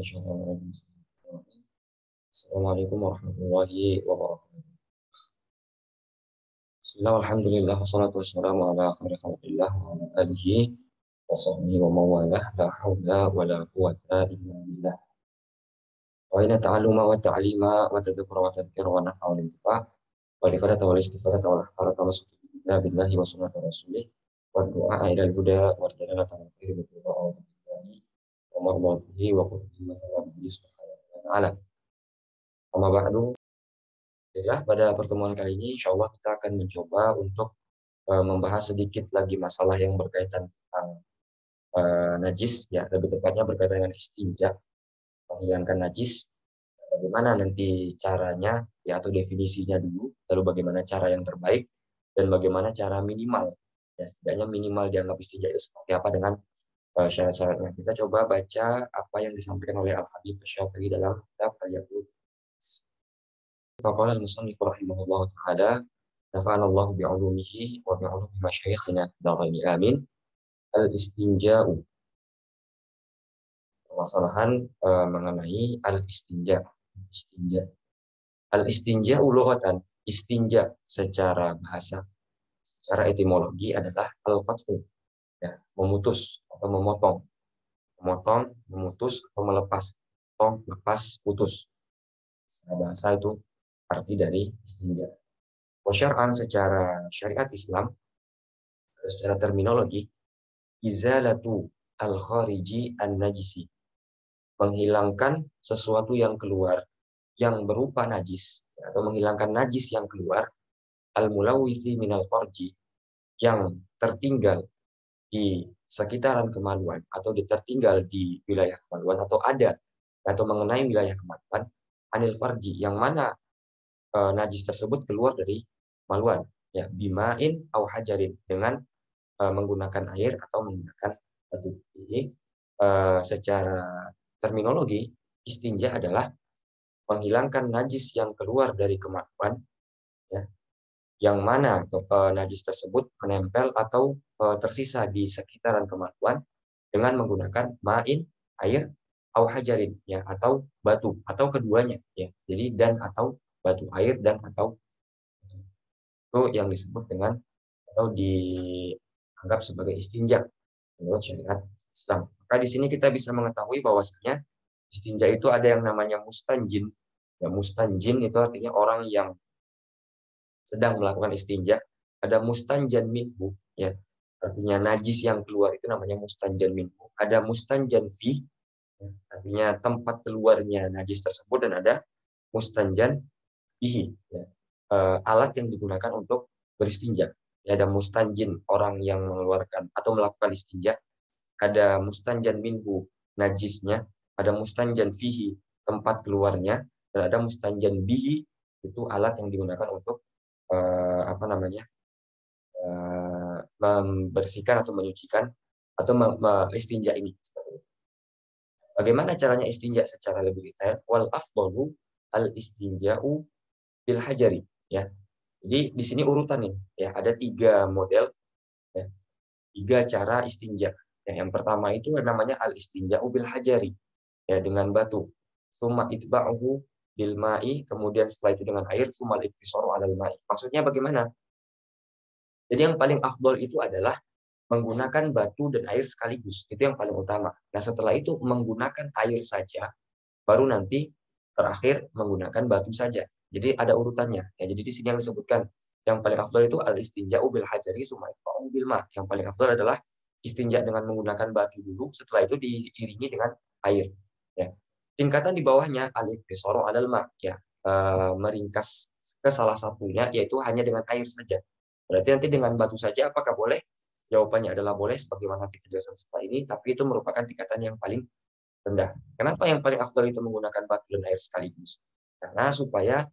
Assalamualaikum warahmatullahi wabarakatuh. Bismillah, alhamdulillah, wassalatu wassalamu ala khairi khalqillah wa ala alihi wa sahbihi wa mawalah, la hawla wa la quwata illa billah. Wa inna ta'aluma wa ta'lima wa tadhakura wa tadhkira wa naf'a wa intifa' wa lifadata wa listifadata wa lahfarata wa sukita billahi wa sunnata rasulih wa du'a ila al-huda wa rjalanata wa khairu wa billahi wa marbatihi wa kutubihi wa thawabihi subhanahu wa ta'ala. Amma ba'du. Ya, pada pertemuan kali ini, insya Allah kita akan mencoba untuk membahas sedikit lagi masalah yang berkaitan tentang najis, ya, lebih tepatnya berkaitan dengan istinja, menghilangkan najis. Bagaimana nanti caranya, ya, atau definisinya dulu, lalu bagaimana cara yang terbaik, dan bagaimana cara minimal, ya, setidaknya minimal dianggap istinja itu seperti apa dengan syarat-syaratnya. Kita coba baca apa yang disampaikan oleh Al-Habib Asy-Syafi'i dalam kitab Al-Yaqut. Faqala al-musannif rahimahullah ta'ala, nafa'ana Allah bi'ulumihi wa bi'ulumi masyayikhina daraini amin. Al-istinja'u, permasalahan mengenai al-istinja. Istinja. Al-istinja'u lughatan, istinja secara bahasa, secara etimologi adalah al-qat'u, ya, memutus atau memotong. Memotong, memutus atau melepas. Potong, lepas, putus. Secara bahasa itu arti dari istinja. Wasyar'an, secara syariat Islam, secara terminologi, izalatu al-khariji an-najisi, menghilangkan sesuatu yang keluar yang berupa najis, atau menghilangkan najis yang keluar, al-mulawwithi minal farji, yang tertinggal di sekitaran kemaluan atau tertinggal di wilayah kemaluan atau ada atau mengenai wilayah kemaluan, anil farji, yang mana najis tersebut keluar dari maluan, ya, bimain au hajarin, dengan menggunakan air atau menggunakan batu. Jadi secara terminologi, istinja adalah menghilangkan najis yang keluar dari kemaluan, ya, yang mana najis tersebut menempel atau tersisa di sekitaran kemaluan dengan menggunakan ma'in, air, au hajarin, ya, atau batu, atau keduanya, ya. Jadi dan atau batu, air dan atau itu yang disebut dengan atau dianggap sebagai istinja menurut syariat Islam. Maka di sini kita bisa mengetahui bahwasanya istinja itu ada yang namanya mustanjin. Ya, mustanjin itu artinya orang yang sedang melakukan istinja. Ada mustanjan minhu, ya, artinya najis yang keluar itu namanya mustanjan minhu. Ada mustanjan fi, ya, artinya tempat keluarnya najis tersebut, dan ada mustanjan bihi, ya, alat yang digunakan untuk beristinja. Ya, ada mustanjin, orang yang mengeluarkan atau melakukan istinja. Ada mustanjan minhu, najisnya. Ada mustanjan fihi, tempat keluarnya. Dan ada mustanjan bihi, itu alat yang digunakan untuk membersihkan atau menyucikan atau istinja ini. Bagaimana caranya istinja secara lebih detail? Wal afdalu al istinja'u bil hajari, ya. Jadi di sini urutan ini, ya, ada 3 model, ya, 3 cara istinja. Ya, yang pertama itu namanya al istinja'u bil hajari, ya, dengan batu. Summa itba'uhu bil ma'i, kemudian setelah itu dengan air, summa iktisaru 'alal ma'i. Maksudnya bagaimana? Jadi yang paling afdol itu adalah menggunakan batu dan air sekaligus. Itu yang paling utama. Nah, setelah itu menggunakan air saja, baru nanti terakhir menggunakan batu saja. Jadi ada urutannya. Ya, jadi di sini yang disebutkan yang paling afdal itu al-istinja'u bil hajari summa itba'u bil ma. Yang paling afdal adalah istinja dengan menggunakan batu dulu, setelah itu diiringi dengan air. Ya. Tingkatan di bawahnya al-iktisaru 'alal ma, ya, meringkas ke salah satunya, yaitu hanya dengan air saja. Berarti nanti dengan batu saja apakah boleh? Jawabannya adalah boleh, sebagaimana kita jelaskan setelah ini, tapi itu merupakan tingkatan yang paling rendah. Kenapa yang paling afdal itu menggunakan batu dan air sekaligus? Karena supaya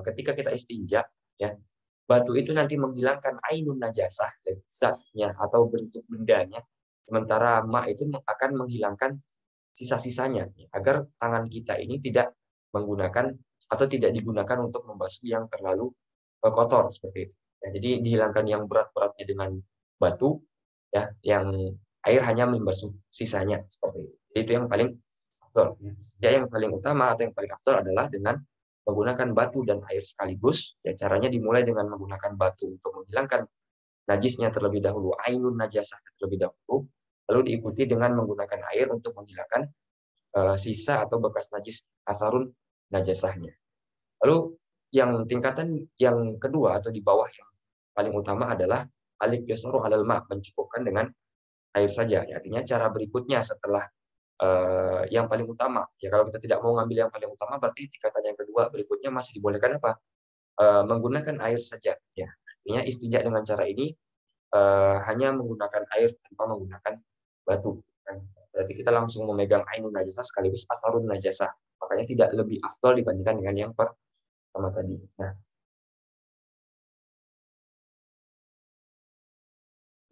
ketika kita istinja, ya, batu itu nanti menghilangkan ainun najasah, zatnya atau bentuk bendanya, sementara ma itu akan menghilangkan sisa-sisanya, ya, agar tangan kita ini tidak menggunakan atau tidak digunakan untuk membasuh yang terlalu kotor seperti itu. Ya, jadi dihilangkan yang berat-beratnya dengan batu, ya, yang air hanya membasuh sisanya seperti itu. Jadi itu yang paling afdal. Istinja yang paling utama atau yang paling afdal adalah dengan menggunakan batu dan air sekaligus. Ya, caranya dimulai dengan menggunakan batu untuk menghilangkan najisnya terlebih dahulu, ainun najasah terlebih dahulu, lalu diikuti dengan menggunakan air untuk menghilangkan sisa atau bekas najis asarun najasahnya. Lalu yang tingkatan yang kedua atau di bawah yang paling utama adalah al-iqtisaru alal ma, mencukupkan dengan air saja. Ya, artinya cara berikutnya setelah yang paling utama. Ya, kalau kita tidak mau ngambil yang paling utama, berarti tingkatan yang kedua berikutnya masih dibolehkan apa? Menggunakan air saja. Ya, artinya istinja dengan cara ini hanya menggunakan air tanpa menggunakan batu. Berarti kita langsung memegang ainun najasah sekaligus asarun najasah. Makanya tidak lebih afdal dibandingkan dengan yang pertama tadi. Nah,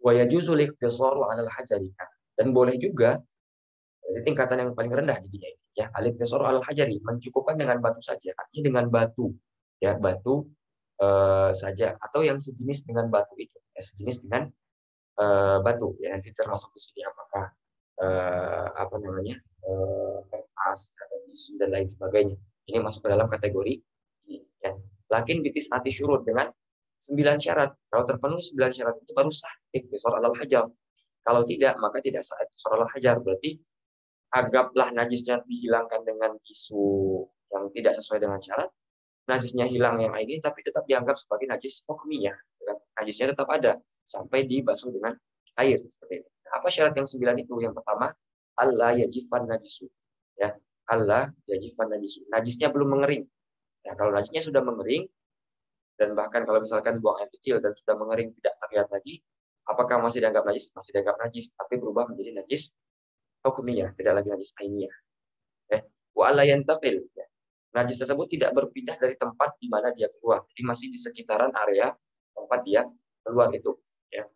wa yajuzu liqtisaru 'alal hajari. Dan boleh juga, jadi tingkatan yang paling rendah jadinya ini ya, al-iqtisaru 'alal hajari, mencukupkan dengan batu saja. Artinya dengan batu, ya batu saja atau yang sejenis dengan batu itu, ya, sejenis dengan batu. Ya, nanti termasuk di sini apakah apa namanya kertas atau tisu dan lain sebagainya. Ini masuk ke dalam kategori ini. Ya. Lakin bitis ati syurut dengan 9 syarat. Kalau terpenuhi 9 syarat itu baru sah iqtisar alal hajar. Kalau tidak, maka tidak sah iqtisar alal hajar. Berarti anggaplah najisnya dihilangkan dengan tisu yang tidak sesuai dengan syarat, najisnya hilang yang ini, tapi tetap dianggap sebagai najis hukmiyah. Najisnya tetap ada sampai dibasuh dengan air seperti ini. Nah, apa syarat yang 9 itu? Yang pertama, Allah yajifan najisu. Ya, Allah yajifan najisu. Najisnya belum mengering. Ya, kalau najisnya sudah mengering dan bahkan kalau misalkan buang air kecil dan sudah mengering tidak terlihat lagi, apakah masih dianggap najis? Masih dianggap najis, tapi berubah menjadi najis hukmiyah, tidak lagi najis ainiyah. Wa alla yantaqil. Ya. Najis tersebut tidak berpindah dari tempat di mana dia keluar. Jadi masih di sekitaran area tempat dia keluar itu. Ya.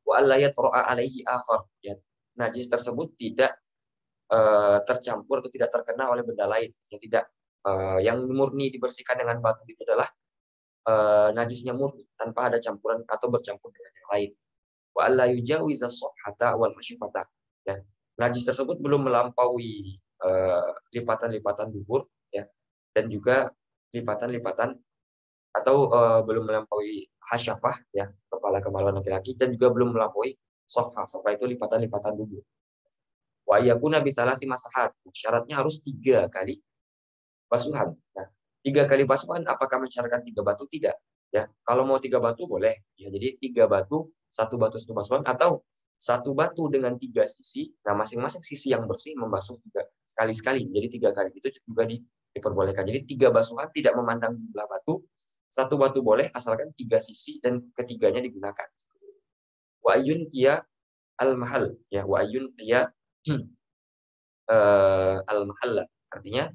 Wa alla yatra'a alaihi akhar. Ya. Najis tersebut tidak tercampur atau tidak terkena oleh benda lain. Yang tidak yang murni dibersihkan dengan batu itu adalah najisnya murni tanpa ada campuran atau bercampur dengan yang lain. Wa alla yujawiza as-safhata wal mashifata. Ya. Najis tersebut belum melampaui lipatan-lipatan dubur, ya, dan juga lipatan-lipatan atau belum melampaui hasyafah, ya, kepala kemaluan laki-laki, dan juga belum melampaui sofha. Sofha itu lipatan-lipatan dubur. Wa yakuna bisalasi masahat. Syaratnya harus 3 kali basuhan. Nah, 3 kali basuhan apakah mensyaratkan 3 batu? Tidak. Ya, kalau mau 3 batu boleh. Ya, jadi 3 batu, 1 batu 1 basuhan, atau 1 batu dengan 3 sisi. Nah, masing-masing sisi yang bersih membasuh 3 sekali-sekali. Jadi 3 kali itu juga diperbolehkan. Jadi 3 basuhan tidak memandang jumlah batu. 1 batu boleh asalkan 3 sisi dan ketiganya digunakan. Wa ayyun kia al-mahal. Ya, wa ayyun kia al-mahalla. Artinya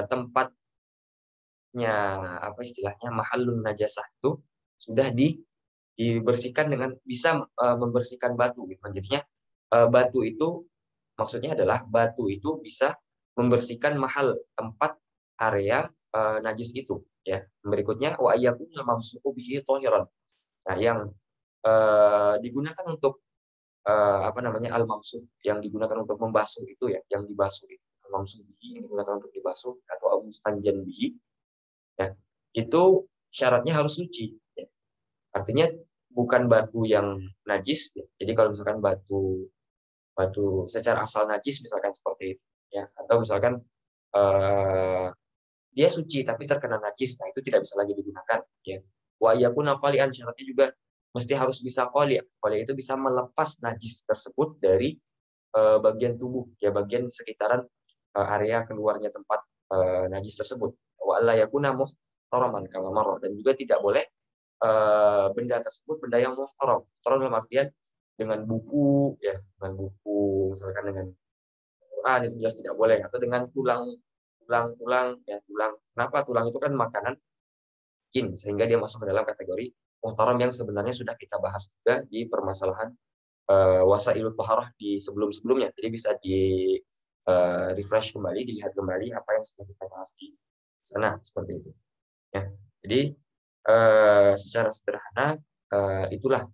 tempatnya, apa istilahnya, mahallun najasah itu sudah dibersihkan dengan bisa membersihkan batu gitu. Jadinya batu itu maksudnya adalah batu itu bisa membersihkan mahal tempat area najis itu, ya. Berikutnya wa ayyakuna mamsuhu bihi tahiran. Nah, yang digunakan untuk apa namanya al-mamsuh, yang digunakan untuk membasuh itu, ya, yang dibasuh itu al-mamsuh bihi, yang digunakan untuk dibasuh atau al-mustanjan bihi, ya, itu syaratnya harus suci, ya. Artinya bukan batu yang najis, ya. Jadi kalau misalkan batu batu secara asal najis misalkan seperti itu, ya, atau misalkan eh, dia suci tapi terkena najis, nah itu tidak bisa lagi digunakan, ya. Wa yakuna qali'an, syaratnya juga mesti harus bisa qali'. Qali' itu bisa melepas najis tersebut dari bagian tubuh, ya, bagian sekitaran area keluarnya tempat najis tersebut. Wa alla yakuna muhtaraman kama marra, dan juga tidak boleh benda tersebut benda yang muhtaram. Muhtaram dalam artian dengan buku, ya, dengan buku misalkan dengan Quran, itu jelas tidak boleh, atau dengan tulang, ya, tulang. Kenapa? Tulang itu kan makanan jin, sehingga dia masuk ke dalam kategori muhtaram yang sebenarnya sudah kita bahas juga di permasalahan wasailut taharah di sebelum-sebelumnya. Jadi bisa di refresh kembali, dilihat kembali apa yang sudah kita bahas di sana seperti itu. Ya. Jadi secara sederhana itulah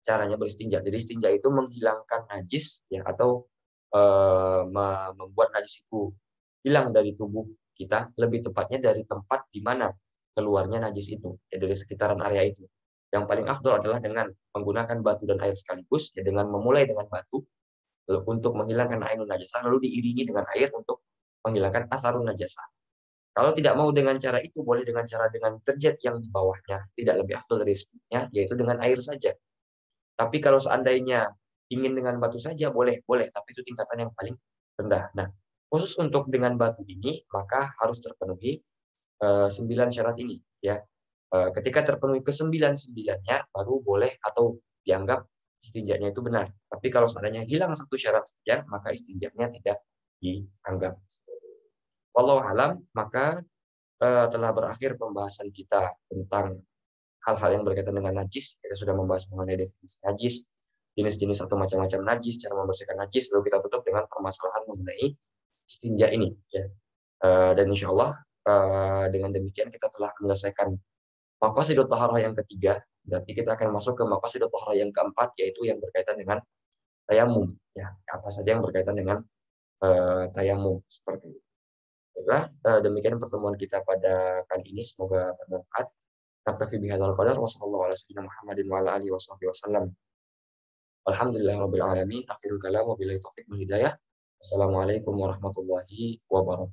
caranya beristinja. Jadi istinja itu menghilangkan najis, ya, atau membuat najis itu hilang dari tubuh kita, lebih tepatnya dari tempat di mana keluarnya najis itu, ya dari sekitaran area itu. Yang paling afdol adalah dengan menggunakan batu dan air sekaligus, ya dengan memulai dengan batu untuk menghilangkan ainun najasah, lalu diiringi dengan air untuk menghilangkan asarun najasah. Kalau tidak mau dengan cara itu, boleh dengan cara dengan deterjen yang di bawahnya, tidak lebih afdol dari sebelumnya, yaitu dengan air saja. Tapi kalau seandainya ingin dengan batu saja, boleh, tapi itu tingkatan yang paling rendah. Nah, khusus untuk dengan batu ini, maka harus terpenuhi 9 syarat ini. Ya, ketika terpenuhi ke-9-9-nya, baru boleh atau dianggap istinjanya itu benar. Tapi kalau seandainya hilang satu syarat saja, maka istinjanya tidak dianggap. Wallahu alam, maka telah berakhir pembahasan kita tentang hal-hal yang berkaitan dengan najis. Kita sudah membahas mengenai definisi najis, jenis-jenis atau macam-macam najis, cara membersihkan najis, lalu kita tutup dengan permasalahan mengenai istinja ini. Ya. Dan insya Allah dengan demikian kita telah menyelesaikan maqasidut taharah yang ketiga. Berarti kita akan masuk ke maqasidut taharah yang keempat, yaitu yang berkaitan dengan tayamum. Ya, apa saja yang berkaitan dengan tayamum seperti itu. Baiklah, demikian pertemuan kita pada kali ini, semoga bermanfaat. Naktafi bihadzal qadar wa sallallahu ala sayyidina Muhammadin wa ala alihi wasallam. Alhamdulillahirabbil alamin. Akhirul kalam wa billahi taufiq wal hidayah. Assalamualaikum warahmatullahi wabarakatuh.